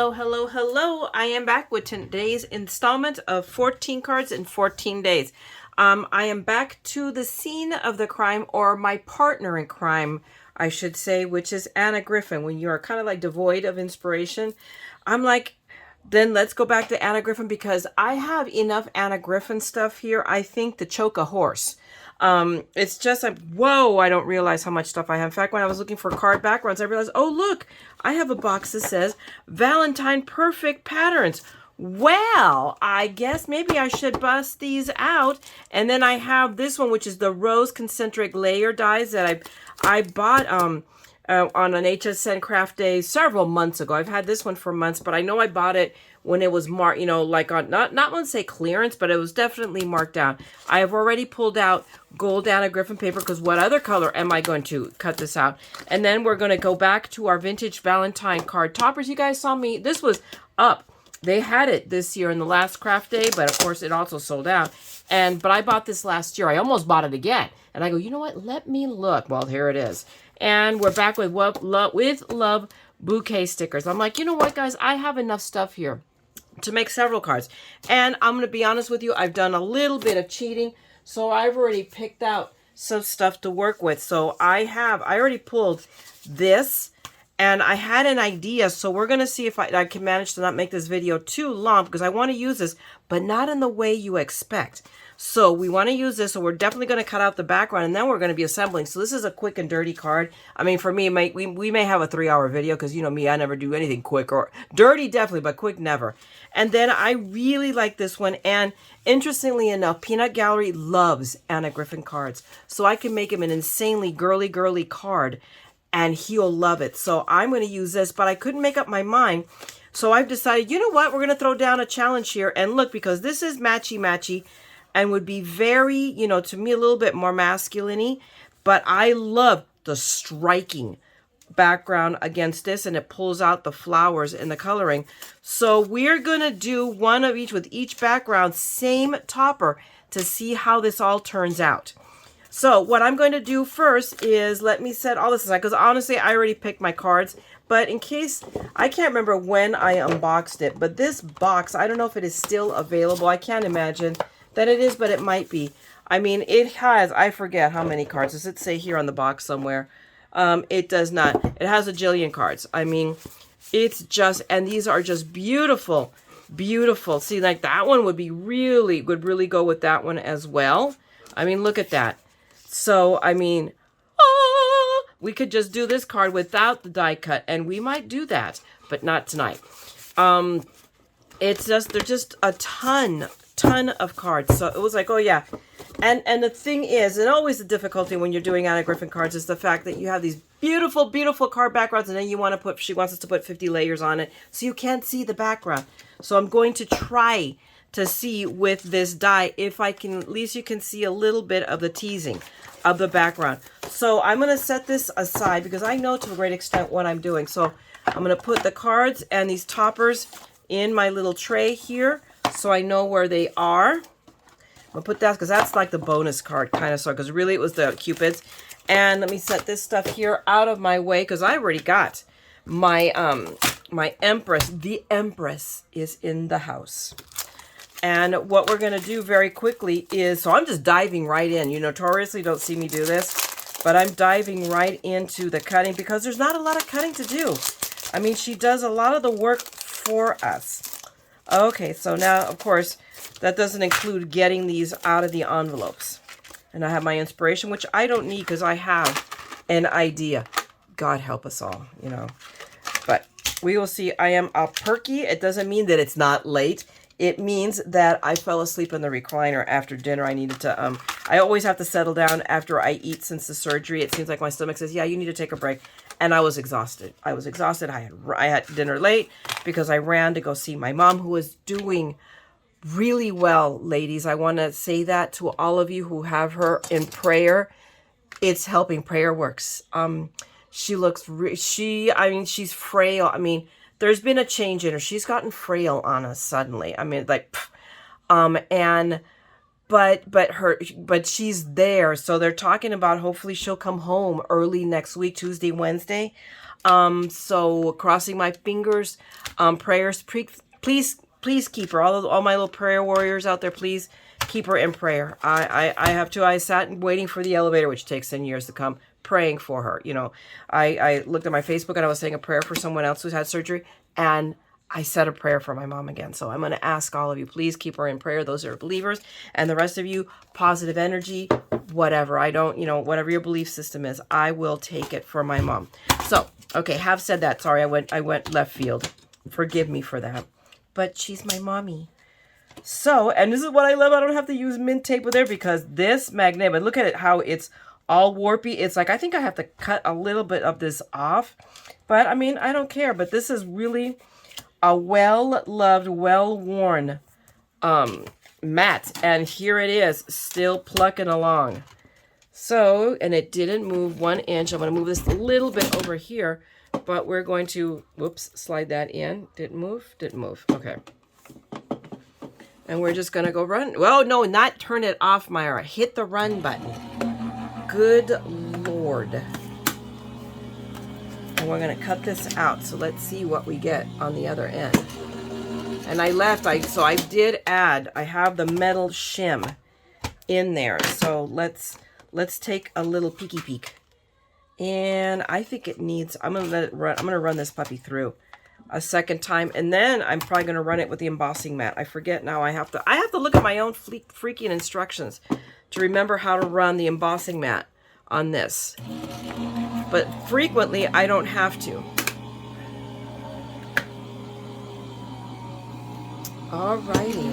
Hello, hello, hello. I am back with today's installment of 14 cards in 14 days. I am back to the scene of the crime, or my partner in crime, I should say, which is Anna Griffin. When you are kind of like devoid of inspiration, I'm like, then let's go back to Anna Griffin, because I have enough Anna Griffin stuff here, I think, to choke a horse. It's just like, whoa, I don't realize how much stuff I have. In fact, when I was looking for card backgrounds, I realized, oh, look, I have a box that says Valentine Perfect Patterns. Well, I guess maybe I should bust these out. And then I have this one, which is the Rose Concentric Layer Dies that I bought on an HSN Craft Day several months ago. I've had this one for months, but I know I bought it when it was marked, you know, like on, not want to say clearance, but it was definitely marked down. I have already pulled out gold Anna Griffin paper, because what other color am I going to cut this out? And then we're going to go back to our vintage Valentine card toppers. You guys saw me, this was up. They had it this year in the last craft day, but of course it also sold out. But I bought this last year. I almost bought it again. And I go, you know what? Let me look. Well, here it is. And we're back with love bouquet stickers. I'm like, you know what, guys? I have enough stuff here to make several cards. And I'm going to be honest with you, I've done a little bit of cheating. So I've already picked out some stuff to work with. So I already pulled this, and I had an idea. So we're going to see if I can manage to not make this video too long, because I want to use this, but not in the way you expect. So we want to use this, so we're definitely going to cut out the background, and then we're going to be assembling. So this is a quick and dirty card. I mean, for me, we may have a 3-hour video, because you know me, I never do anything quick, or dirty definitely, but quick never. And then I really like this one, and interestingly enough, Peanut Gallery loves Anna Griffin cards, so I can make him an insanely girly card, and he'll love it. So I'm going to use this, but I couldn't make up my mind. So I've decided, you know what, we're going to throw down a challenge here, and look, because this is matchy, and would be very, you know, to me a little bit more masculine-y, but I love the striking background against this, and it pulls out the flowers in the coloring. So we're going to do one of each with each background, same topper, to see how this all turns out. So what I'm going to do first is let me set all this aside, because honestly, I already picked my cards. But in case, I can't remember when I unboxed it, but this box, I don't know if it is still available. I can't imagine that it is, but it might be. I mean, it has, I forget how many cards. Does it say here on the box somewhere? It does not. It has a jillion cards. I mean, it's just, and these are just beautiful, beautiful. See, like that one would really go with that one as well. I mean, look at that. So, I mean, we could just do this card without the die cut, and we might do that, but not tonight. It's just, there's just a ton of cards. So it was like, oh yeah. And the thing is, and always the difficulty when you're doing Anna Griffin cards is the fact that you have these beautiful card backgrounds, and then you want to put, she wants us to put 50 layers on it, so you can't see the background. So I'm going to try to see with this die if I can, at least you can see a little bit of the teasing of the background. So I'm going to set this aside, because I know to a great extent what I'm doing. So I'm going to put the cards and these toppers in my little tray here, so I know where they are. I'm going to put that, because that's like the bonus card kind of sort, because really it was the Cupids. And let me set this stuff here out of my way, because I already got my my Empress. The Empress is in the house. And what we're going to do very quickly is, so I'm just diving right in. You notoriously don't see me do this, but I'm diving right into the cutting, because there's not a lot of cutting to do. I mean, she does a lot of the work for us. Okay, so now, of course, that doesn't include getting these out of the envelopes. And I have my inspiration, which I don't need, because I have an idea. God help us all, you know. But we will see. I am a perky. It doesn't mean that it's not late. It means that I fell asleep in the recliner after dinner. I needed to, I always have to settle down after I eat since the surgery. It seems like my stomach says, yeah, you need to take a break. And I was exhausted. I had dinner late because I ran to go see my mom, who is doing really well, ladies. I want to say that to all of you who have her in prayer. It's helping. Prayer works. She looks, I mean, she's frail. I mean, there's been a change in her. She's gotten frail on us suddenly. I mean, like, but she's there. So they're talking about hopefully she'll come home early next week, Tuesday, Wednesday. So crossing my fingers, prayers, please keep her. All my little prayer warriors out there, please keep her in prayer. I have to. I sat waiting for the elevator, which takes 10 years to come, praying for her. You know, I looked at my Facebook and I was saying a prayer for someone else who's had surgery, and I said a prayer for my mom again. So I'm going to ask all of you, please keep her in prayer. Those are believers. And the rest of you, positive energy, whatever. I don't, you know, whatever your belief system is, I will take it for my mom. So, okay, have said that. Sorry, I went left field. Forgive me for that. But she's my mommy. So, and this is what I love. I don't have to use mint tape with her because this magnet, but look at it, how it's all warpy. It's like, I think I have to cut a little bit of this off. But, I mean, I don't care. But this is really a well-loved, well-worn mat. And here it is, still plucking along. So, and it didn't move 1 inch. I'm going to move this a little bit over here. But we're going to, whoops, slide that in. Didn't move? Didn't move. Okay. And we're just going to go run. Well, no, not turn it off, Myra. Hit the run button. Good Lord. And we're going to cut this out. So let's see what we get on the other end. And so I did add, I have the metal shim in there. So let's take a little peeky peek. And I think it needs, I'm going to let it run. I'm going to run this puppy through a second time. And then I'm probably going to run it with the embossing mat. I forget now. I have to look at my own freaking instructions to remember how to run the embossing mat on this. But frequently, I don't have to. Alrighty.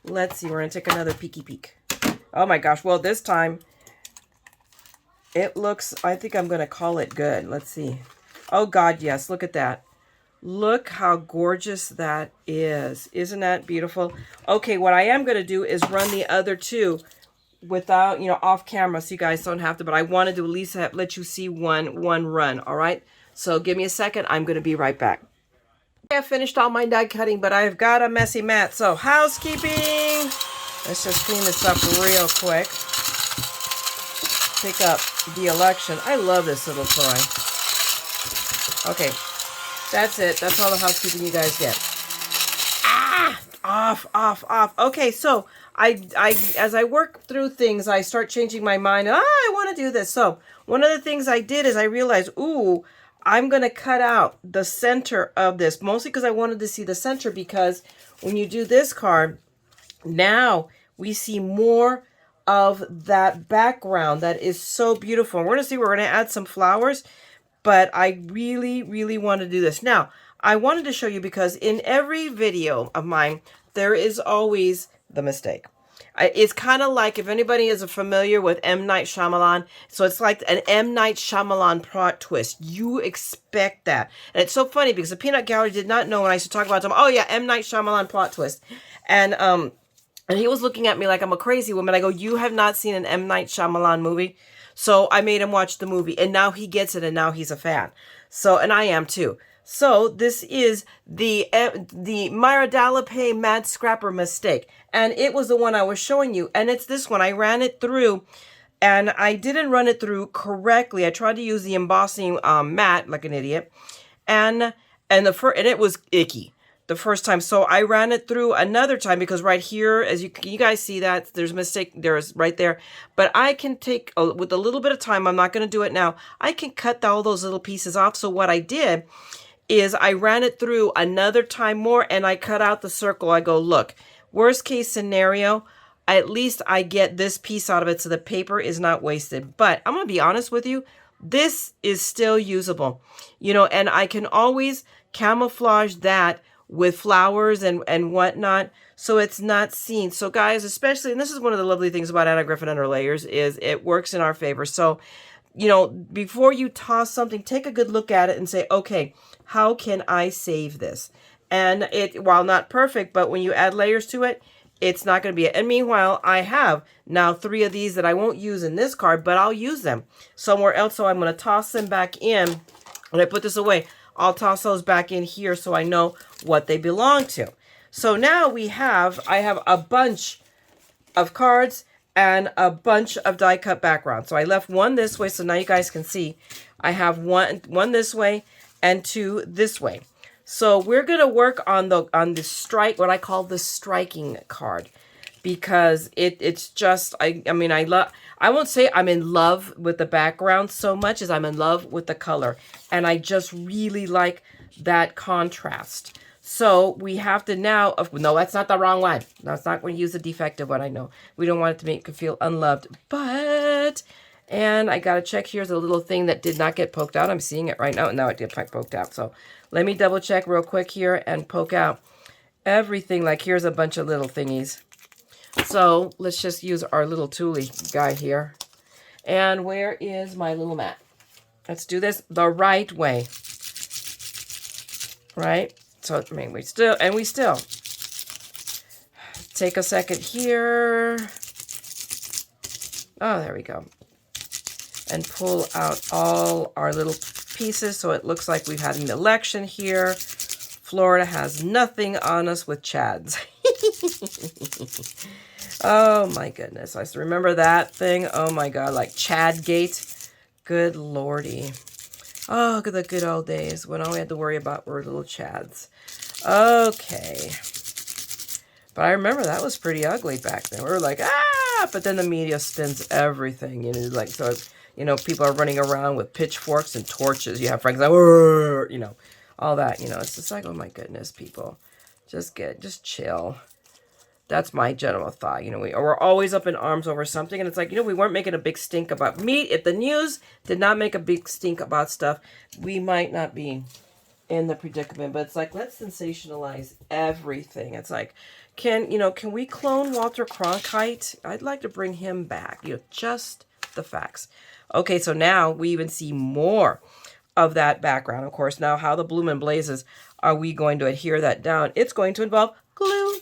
Let's see. We're going to take another peeky peek. Oh my gosh. Well, this time, it looks, I think I'm going to call it good. Let's see. Oh God, yes. Look at that. Look how gorgeous that is. Isn't that beautiful? Okay, what I am going to do is run the other two without, you know, off camera so you guys don't have to, but I wanted to at least let you see one run, all right? So give me a second. I'm going to be right back. I finished all my die cutting, but I've got a messy mat. So housekeeping. Let's just clean this up real quick. Pick up the election. I love this little toy. Okay, that's it. That's all the housekeeping you guys get. Ah, off. Okay, so as I work through things, I start changing my mind. I want to do this. So one of the things I did is I realized, ooh, I'm going to cut out the center of this, mostly because I wanted to see the center, because when you do this card, now we see more of that background that is so beautiful. We're going to see, we're going to add some flowers, but I really, really want to do this. Now, I wanted to show you because in every video of mine, there is always the mistake. It's kind of like, if anybody is familiar with M. Night Shyamalan, so it's like an M. Night Shyamalan plot twist. You expect that. And it's so funny because the Peanut Gallery did not know when I used to talk about them. Oh yeah, M. Night Shyamalan plot twist. And he was looking at me like I'm a crazy woman. I go, you have not seen an M. Night Shyamalan movie? So I made him watch the movie, and now he gets it, and now he's a fan. So, and I am too. So this is the Myra Dalapay TheMaddScrapper mistake. And it was the one I was showing you. And it's this one. I ran it through, and I didn't run it through correctly. I tried to use the embossing mat like an idiot. And it was icky the first time. So I ran it through another time because right here, as you guys see that, there's a mistake. There's right there. But I can take, with a little bit of time, I'm not going to do it now, I can cut all those little pieces off. So what I did is I ran it through another time more, and I cut out the circle. I go, look, worst case scenario, at least I get this piece out of it so the paper is not wasted. But I'm going to be honest with you, this is still usable, you know, and I can always camouflage that with flowers and whatnot, so it's not seen. So guys, especially, and this is one of the lovely things about Anna Griffin and her layers, is it works in our favor. So, you know, before you toss something, take a good look at it and say, okay, how can I save this? And it, while not perfect, but when you add layers to it, it's not going to be it. And meanwhile, I have now 3 of these that I won't use in this card, but I'll use them somewhere else. So I'm going to toss them back in. When I put this away, I'll toss those back in here so I know what they belong to. So now I have a bunch of cards and a bunch of die cut backgrounds. So I left one this way, so now you guys can see. I have one this way and two this way. So we're gonna work on the strike, what I call the striking card, because it's just I won't say I'm in love with the background so much as I'm in love with the color, and I just really like that contrast. So we have to now, no, that's not the wrong one. No, it's not going to use the defective one. I know we don't want it to make you feel unloved, but, and I got to check. Here's a little thing that did not get poked out. I'm seeing it right now. No, it did get poked out. So let me double check real quick here and poke out everything. Like here's a bunch of little thingies. So let's just use our little toolie guy here. And where is my little mat? Let's do this the right way. Right? So, I mean, we still take a second here. Oh, there we go. And pull out all our little pieces so it looks like we've had an election here. Florida has nothing on us with Chads. Oh my goodness. I remember that thing. Oh my God, like Chadgate. Good lordy. Oh, the good old days when all we had to worry about were little Chads. Okay. But I remember that was pretty ugly back then. We were like, ah, but then the media spins everything, you know, like, so, you know, people are running around with pitchforks and torches. You have friends like, you know, all that, you know, it's just like, oh my goodness, people, just chill. That's my general thought. You know, we're always up in arms over something, and it's like, you know, we weren't making a big stink about meat. If the news did not make a big stink about stuff, we might not be in the predicament. But it's like, let's sensationalize everything. It's like, can we clone Walter Cronkite? I'd like to bring him back. You know, just the facts. Okay, so now we even see more of that background. Of course, now how the bloomin' blazes are we going to adhere that down? It's going to involve glue.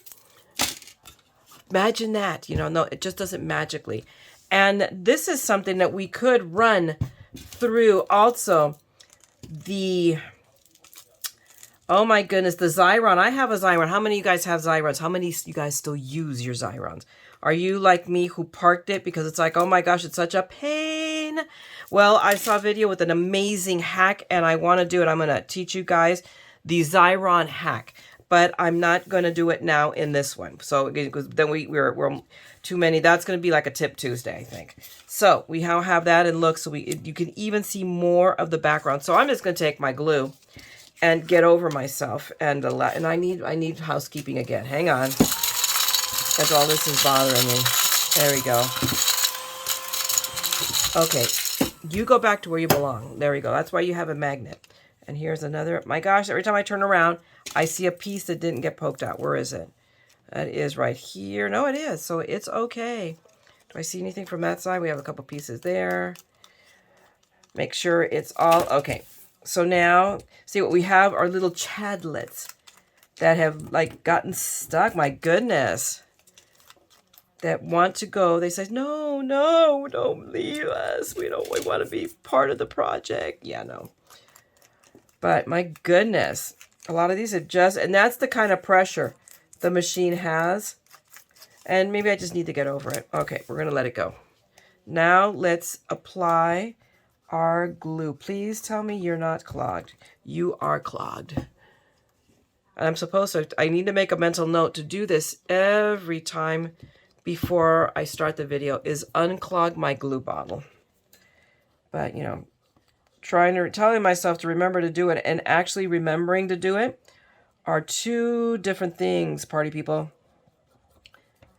Imagine that, you know, no, it just doesn't magically. And this is something that we could run through also the, oh my goodness, the Xyron. I have a Xyron. How many of you guys have Xyrons? How many of you guys still use your Xyrons? Are you like me who parked it because it's like, oh my gosh, it's such a pain? Well, I saw a video with an amazing hack and I want to do it. I'm going to teach you guys the Xyron hack. But I'm not going to do it now in this one. So because then we're too many. That's going to be like a Tip Tuesday, I think. So we now have that and look. So you can even see more of the background. So I'm just going to take my glue and get over myself. And I need housekeeping again. Hang on. Because all this is bothering me. There we go. Okay. You go back to where you belong. There we go. That's why you have a magnet. And here's another. My gosh, every time I turn around, I see a piece that didn't get poked out. Where is it? That is right here. No, it is. So it's okay. Do I see anything from that side? We have a couple pieces there. Make sure it's all okay. So now, see what we have are little chadlets that have like gotten stuck. My goodness. That want to go. They say, no, don't leave us. We want to be part of the project. Yeah, no. But my goodness, a lot of these are just, and that's the kind of pressure the machine has. And maybe I just need to get over it. Okay, we're going to let it go. Now let's apply our glue. Please tell me you're not clogged. You are clogged. And I'm supposed to, I need to make a mental note to do this every time before I start the video, is unclog my glue bottle. But, you know, telling myself to remember to do it and actually remembering to do it are two different things, party people.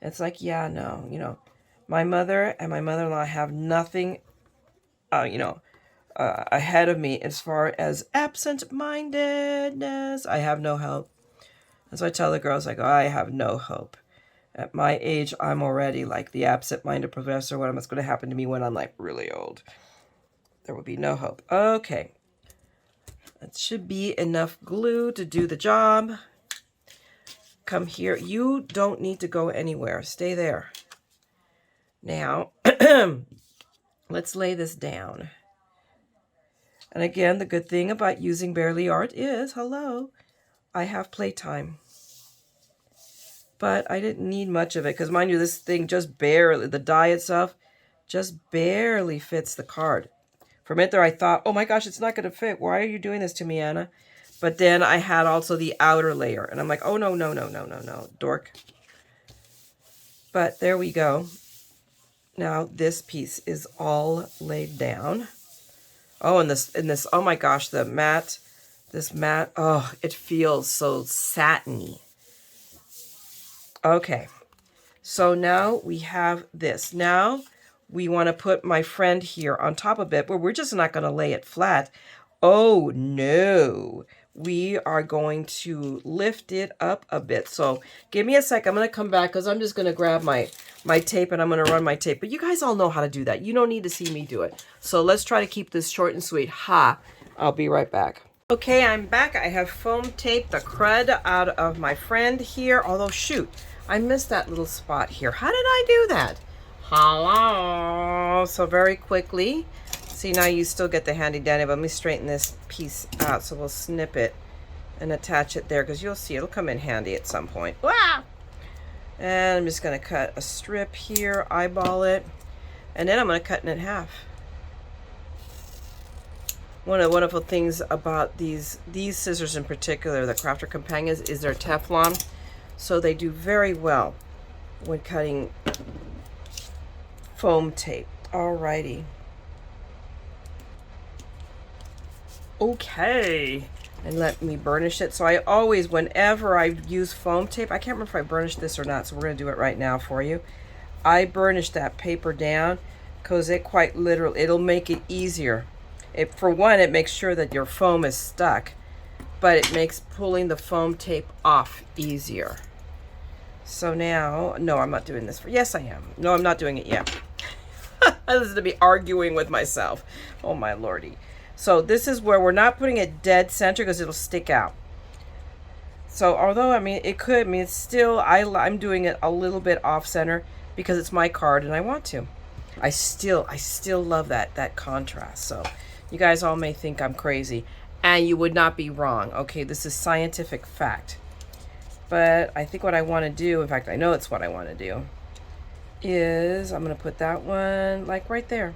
It's like, yeah, no, you know, my mother and my mother-in-law have nothing, ahead of me as far as absent-mindedness. I have no hope. And so I tell the girls, I go, I have no hope. At my age, I'm already like the absent-minded professor. What's going to happen to me when I'm like really old? There will be no hope. Okay. That should be enough glue to do the job. Come here. You don't need to go anywhere. Stay there. Now, let's lay this down. And again, the good thing about using Barely Art is, hello, I have playtime. but I didn't need much of it because, mind you, this thing just barely, the die itself just barely fits the card. For a minute there, I thought, oh my gosh, it's not going to fit. Why are you doing this to me, Anna? But then I had also the outer layer, and I'm like, oh, no, no, no, no, no, no, dork. But there we go. Now this piece is all laid down. Oh, and this, oh my gosh, this mat, oh, it feels so satiny. Okay, so now we have this. Now we want to put my friend here on top of it, but we're just not going to lay it flat. Oh no, we are going to lift it up a bit. So give me a sec. I'm going to come back because I'm just going to grab my tape and I'm going to run my tape. But you guys all know how to do that. You don't need to see me do it. So let's try to keep this short and sweet. I'll be right back. Okay, I'm back. I have foam taped the crud out of my friend here. Although, shoot, I missed that little spot here. How did I do that? Hello. So very quickly. See, now you still get the handy dandy, but let me straighten this piece out. So we'll snip it and attach it there because you'll see it'll come in handy at some point. Wow. And I'm just going to cut a strip here, eyeball it, and then I'm going to cut it in half. One of the wonderful things about these scissors in particular, the Crafter Companions, is they're Teflon. So they do very well when cutting foam tape. Alrighty. Okay, and let me burnish it. So I always, whenever I use foam tape, I can't remember if I burnished this or not, so we're going to do it right now for you. I burnish that paper down because it quite literally, it'll make it easier. For one, it makes sure that your foam is stuck, but it makes pulling the foam tape off easier. So now, no, I'm not doing this. Yes, I am. No, I'm not doing it yet. I listen to me arguing with myself. Oh, my lordy. So this is where we're not putting it dead center because it'll stick out. So although, I mean, it could, I mean, it's still, I'm doing it a little bit off center because it's my card and I want to. I still love that contrast. So you guys all may think I'm crazy and you would not be wrong. Okay, this is scientific fact. But I think what I want to do, in fact, I know it's what I want to do, is I'm going to put that one like right there.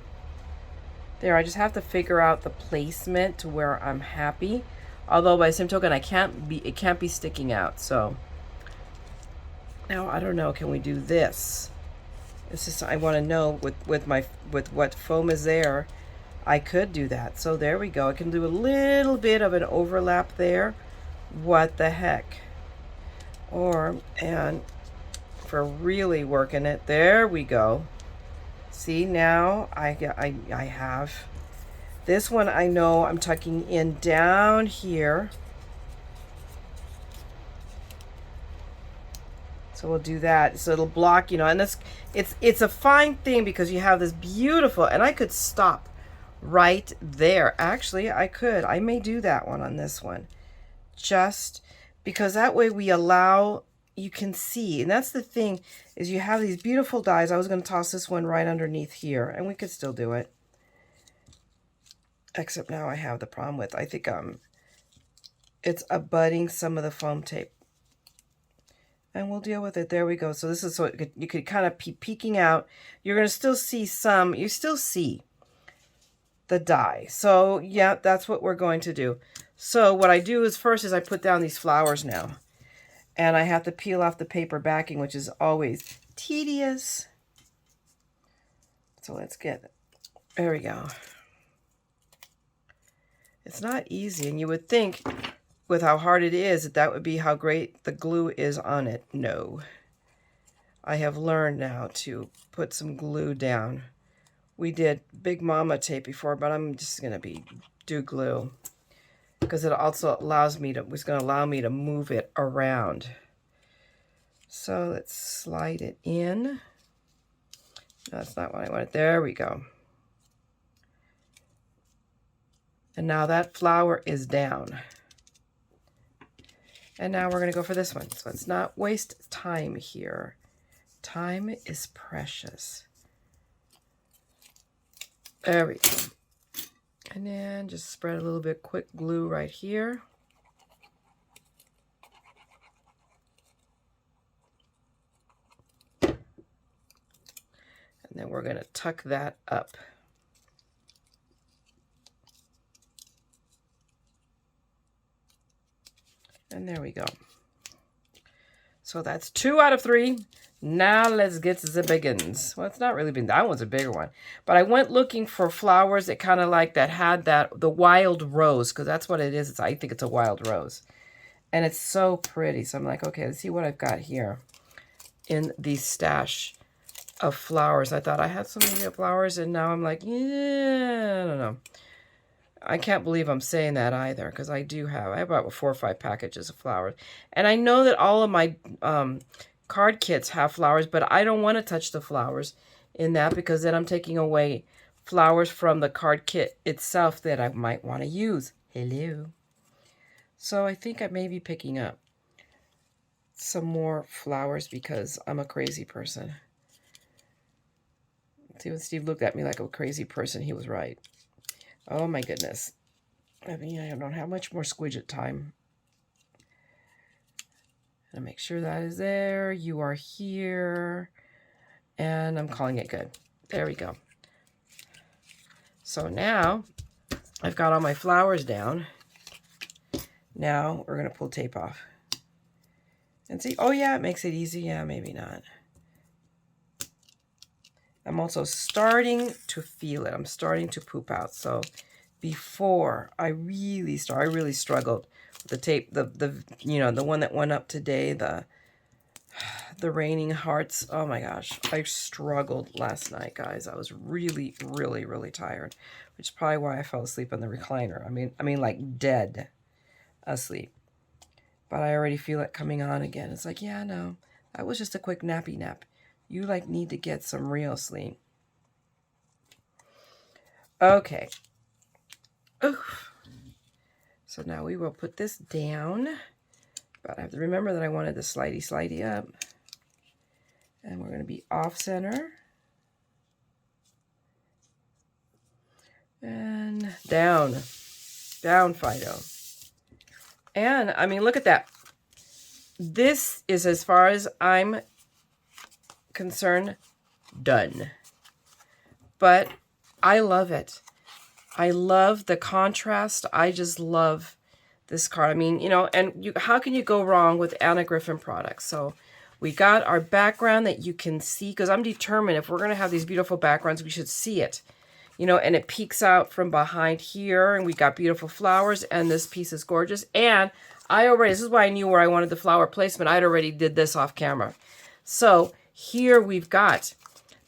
There, I just have to figure out the placement to where I'm happy. Although by the same token, it can't be sticking out. So now I don't know. Can we do this? This is, I want to know with what foam is there. I could do that. So there we go. I can do a little bit of an overlap there. What the heck? And for really working it, there we go. See, now I have this one. I know I'm tucking in down here. So we'll do that. So it'll block, you know, and it's a fine thing because you have this beautiful, and I could stop right there. Actually, I may do that one on this one. Just because that way we allow, you can see, and that's the thing, is you have these beautiful dies. I was going to toss this one right underneath here, and we could still do it. Except now I have the problem with, I think it's abutting some of the foam tape. And we'll deal with it. There we go. So this is, so you could kind of peeking out. You're going to still see some, you still see the die. So yeah, that's what we're going to do. So what I do is first is I put down these flowers now. And I have to peel off the paper backing, which is always tedious. So let's get it. There we go. It's not easy, and you would think with how hard it is that would be how great the glue is on it. No. I have learned now to put some glue down. We did Big Mama tape before, but I'm just going to do glue. Because it also allows me to, it's going to allow me to move it around. So let's slide it in. No, that's not what I wanted. There we go. And now that flower is down. And now we're going to go for this one. So let's not waste time here. Time is precious. There we go. And then just spread a little bit quick glue right here. then we're going to tuck that up. And there we go. So that's 2 out of 3. Now let's get to the biggins. Well, it's not really been, that one's a bigger one. But I went looking for flowers that kind of like that had the wild rose, because that's what it is. I think it's a wild rose. And it's so pretty. So I'm like, okay, let's see what I've got here in the stash of flowers. I thought I had so many flowers, and now I'm like, yeah, I don't know. I can't believe I'm saying that either, because I have about 4 or 5 packages of flowers. And I know that all of my card kits have flowers, but I don't want to touch the flowers in that, because then I'm taking away flowers from the card kit itself that I might want to use. Hello. So I think I may be picking up some more flowers because I'm a crazy person. See, when Steve looked at me like a crazy person, he was right. Oh my goodness. I mean, I don't have much more squidget time. And make sure that is there. You are here. And I'm calling it good. There we go. So now I've got all my flowers down. Now we're going to pull tape off. And see, oh yeah, it makes it easy. Yeah, maybe not. I'm also starting to feel it. I'm starting to poop out. So before I really struggled with the tape, the one that went up today, the raining hearts. Oh my gosh, I struggled last night, guys. I was really tired, which is probably why I fell asleep on the recliner. I mean like dead asleep. But I already feel it coming on again. It's like, yeah, no, that was just a quick nappy nap. You like need to get some real sleep. Okay. Oof. So now we will put this down. But I have to remember that I wanted the slidey up. And we're going to be off center. And down. Down, Fido. And, I mean, look at that. This is, as far as I'm concerned, done. But I love it. I love the contrast. I just love this card. I mean, you know, and how can you go wrong with Anna Griffin products? So we got our background that you can see, because I'm determined if we're going to have these beautiful backgrounds, we should see it. You know, and it peeks out from behind here, and we got beautiful flowers, and this piece is gorgeous. And this is why I knew where I wanted the flower placement. I'd already did this off camera. So here we've got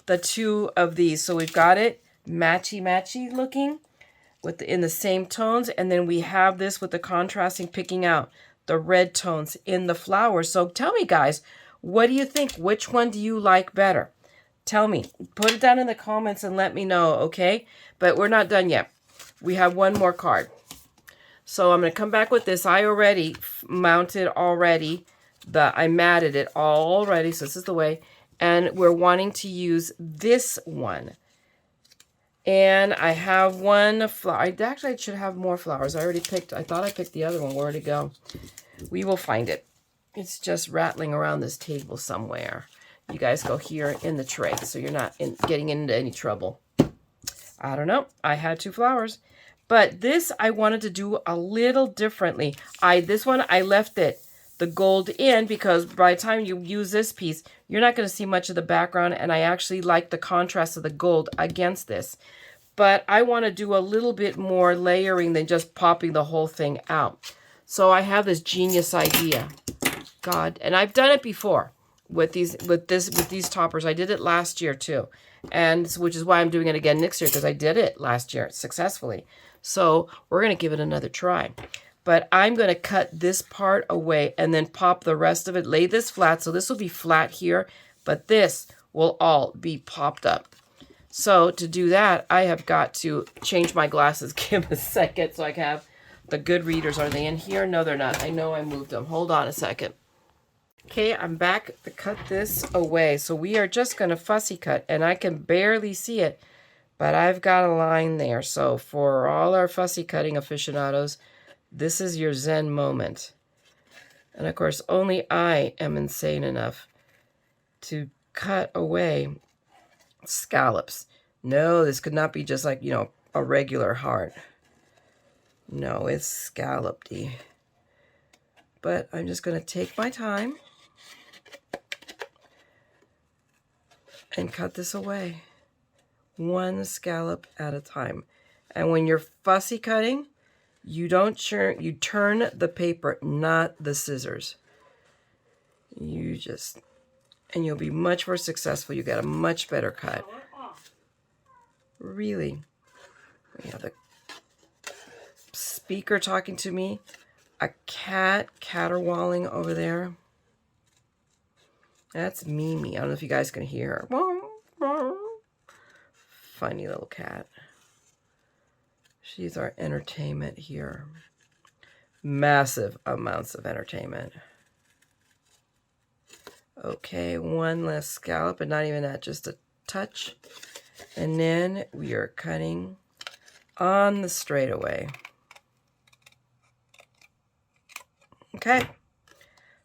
the 2 of these. So we've got it matchy looking in the same tones, and then we have this with the contrasting, picking out the red tones in the flowers. So tell me, guys, what do you think? Which one do you like better? Tell me. Put it down in the comments and let me know, okay? But we're not done yet. We have one more card. So I'm going to come back with this. I already mounted already. I matted it already, so this is the way. And we're wanting to use this one. And I have one flower. I should have more flowers. I thought I picked the other one. Where'd it go? We will find it. It's just rattling around this table somewhere. You guys go here in the tray, so you're not getting into any trouble. I don't know. I had 2 flowers. But this I wanted to do a little differently. This one I left the gold in, because by the time you use this piece, you're not going to see much of the background, and I actually like the contrast of the gold against this. But I want to do a little bit more layering than just popping the whole thing out. So I have this genius idea. God, and I've done it before with these toppers. I did it last year too. And which is why I'm doing it again next year, because I did it last year successfully. So we're going to give it another try. But I'm going to cut this part away and then pop the rest of it. Lay this flat. So this will be flat here. But this will all be popped up. So to do that, I have got to change my glasses. Give a second so I can have the good readers. Are they in here? No, they're not. I know I moved them. Hold on a second. Okay, I'm back to cut this away. So we are just going to fussy cut. And I can barely see it. But I've got a line there. So for all our fussy cutting aficionados, this is your Zen moment. And of course, only I am insane enough to cut away scallops. No, this could not be just like, you know, a regular heart. No, it's scallopedy. But I'm just going to take my time and cut this away. One scallop at a time. And when you're fussy cutting, you don't churn, you turn the paper, not the scissors. You just, and you'll be much more successful. You get a much better cut. Really. We have the speaker talking to me. A cat caterwauling over there. That's Mimi. I don't know if you guys can hear her. Funny little cat. She's our entertainment here. Massive amounts of entertainment. Okay, one less scallop, but not even that, just a touch. And then we are cutting on the straightaway. Okay,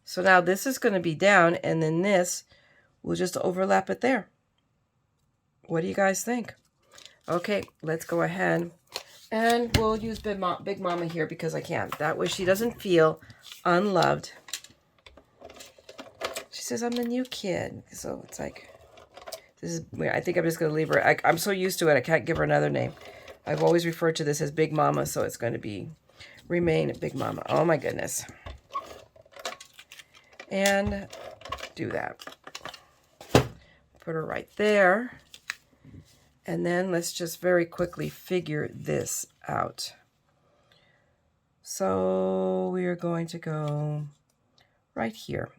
so now this is going to be down, and then this will just overlap it there. What do you guys think? Okay, let's go ahead, and we'll use Big Mama here because I can. That way she doesn't feel unloved. She says, I'm the new kid. So it's like, this is weird. I think I'm just going to leave her. I'm so used to it, I can't give her another name. I've always referred to this as Big Mama, so it's going to remain Big Mama. Oh my goodness. And do that. Put her right there. And then let's just very quickly figure this out. So we are going to go right here.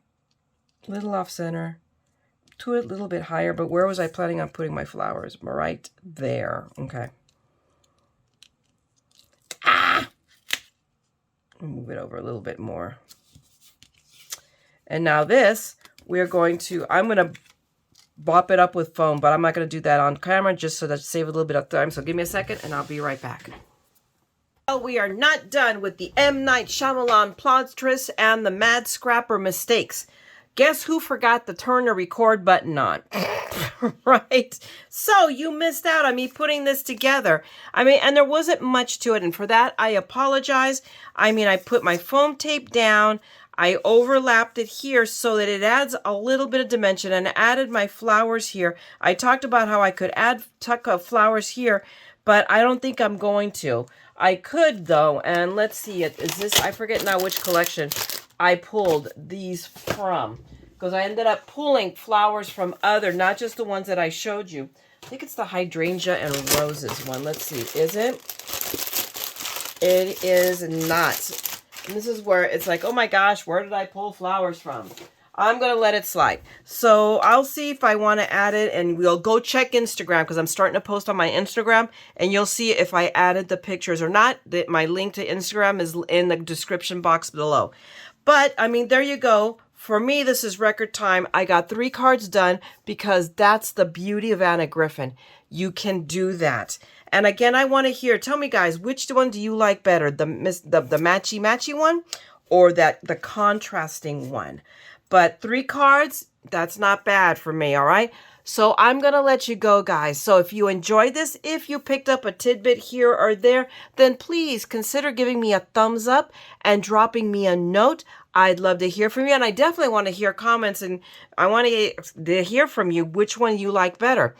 Little off center. To a little bit higher, but where was I planning on putting my flowers? Right there. Okay. Ah! Move it over a little bit more. And now this, I'm going to bop it up with foam, but I'm not going to do that on camera just so that save a little bit of time. So give me a second and I'll be right back. Well, we are not done with the M. Night Shyamalan plot twist and the TheMaddScrapper mistakes. Guess who forgot to turn the record button on? Right? So you missed out on me putting this together. I mean, and there wasn't much to it. And for that, I apologize. I mean, I put my foam tape down. I overlapped it here so that it adds a little bit of dimension, and added my flowers here. I talked about how I could tuck up flowers here, but I don't think I'm going to. I could though, and let's see, is this, I forget now which collection I pulled these from, because I ended up pulling flowers from other, not just the ones that I showed you. I think it's the hydrangea and roses one. Let's see, is it? It is not. And this is where it's like, oh my gosh, where did I pull flowers from? I'm going to let it slide. So I'll see if I want to add it, and we'll go check Instagram because I'm starting to post on my Instagram, and you'll see if I added the pictures or not. My link to Instagram is in the description box below. But, I mean, there you go. For me, this is record time. I got 3 cards done because that's the beauty of Anna Griffin. You can do that. And again, I want to hear, tell me guys, which one do you like better? The matchy one or the contrasting one? But 3 cards, that's not bad for me, all right? So I'm going to let you go, guys. So if you enjoyed this, if you picked up a tidbit here or there, then please consider giving me a thumbs up and dropping me a note. I'd love to hear from you, and I definitely want to hear comments, and I want to hear from you which one you like better.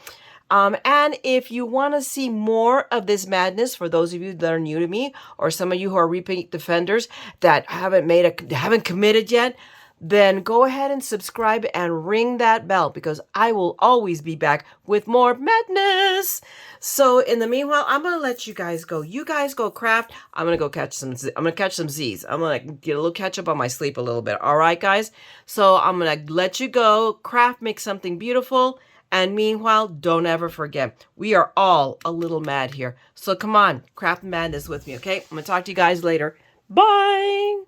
And if you want to see more of this madness, for those of you that are new to me, or some of you who are repeat defenders that haven't committed yet, then go ahead and subscribe and ring that bell, because I will always be back with more madness. So in the meanwhile, I'm going to let you guys go. You guys go craft. I'm going to go catch some Z's. I'm going to get a little catch up on my sleep a little bit. All right, guys? So I'm going to let you go. Craft, make something beautiful. And meanwhile, don't ever forget, we are all a little mad here. So come on, craft madness with me, okay? I'm going to talk to you guys later. Bye!